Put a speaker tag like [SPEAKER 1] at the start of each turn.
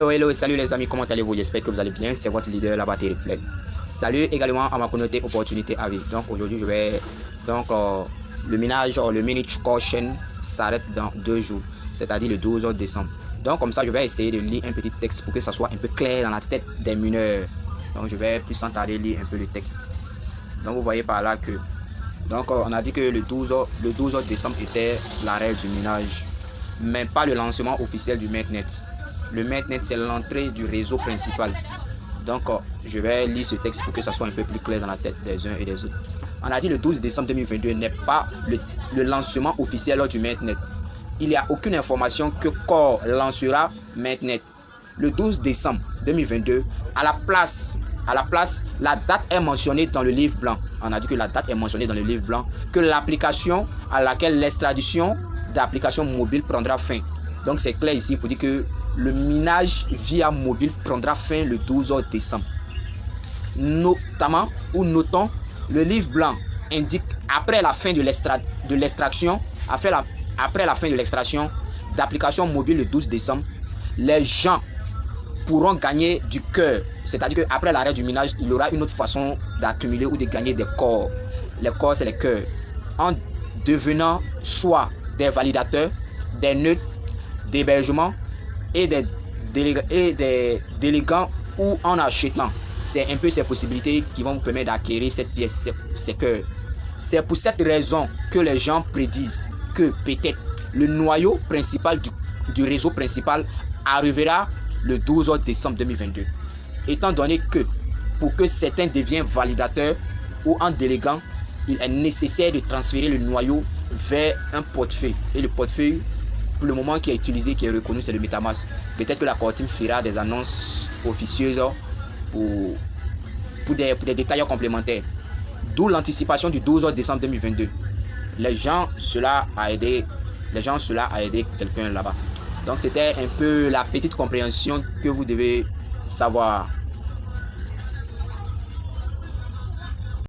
[SPEAKER 1] Hello, hello, salut les amis, comment allez-vous? J'espère que vous allez bien. C'est votre leader, la batterie pleine. Salut également à ma communauté Opportunité à vie. Donc aujourd'hui, je vais. Donc, le minage, le mini caution s'arrête dans 2 jours, c'est-à-dire le 12 décembre. Donc, comme ça, je vais essayer de lire un petit texte pour que ça soit un peu clair dans la tête des mineurs. Donc, je vais plus sans tarder lire un peu le texte. Donc, vous voyez par là que. Donc, on a dit que le 12 décembre était l'arrêt du minage, mais pas le lancement officiel du mainnet. Le mainnet, c'est l'entrée du réseau principal. Donc, je vais lire ce texte pour que ça soit un peu plus clair dans la tête des uns et des autres. On a dit le 12 décembre 2022 n'est pas le lancement officiel du mainnet. Il n'y a aucune information que Core lancera mainnet. Le 12 décembre 2022, à la place, la date est mentionnée dans le livre blanc. On a dit que la date est mentionnée dans le livre blanc, que l'application à laquelle l'extradition d'applications mobiles prendra fin. Donc c'est clair ici pour dire que le minage via mobile prendra fin le 12 décembre. Notamment, ou notons, le livre blanc indique après la fin de l'extraction, après la fin de l'extraction d'applications mobiles le 12 décembre, les gens pourront gagner du cœur. C'est-à-dire qu'après l'arrêt du minage, il y aura une autre façon d'accumuler ou de gagner des corps. Les corps, c'est les cœurs. En devenant soit des validateurs, des nœuds d'hébergement et des délégants ou en achetant. C'est un peu ces possibilités qui vont vous permettre d'acquérir cette pièce, ces cœurs. C'est pour cette raison que les gens prédisent que peut-être le noyau principal du réseau principal arrivera le 12 décembre 2022. Étant donné que pour que certains deviennent validateurs ou en déléguant, il est nécessaire de transférer le noyau vers un portefeuille. Et le portefeuille, pour le moment qui est utilisé, qui est reconnu, c'est le MetaMask. Peut-être que la Core Team fera des annonces officieuses pour des détails complémentaires. D'où l'anticipation du 12 décembre 2022. Cela a aidé quelqu'un là-bas. Donc c'était un peu la petite compréhension que vous devez savoir.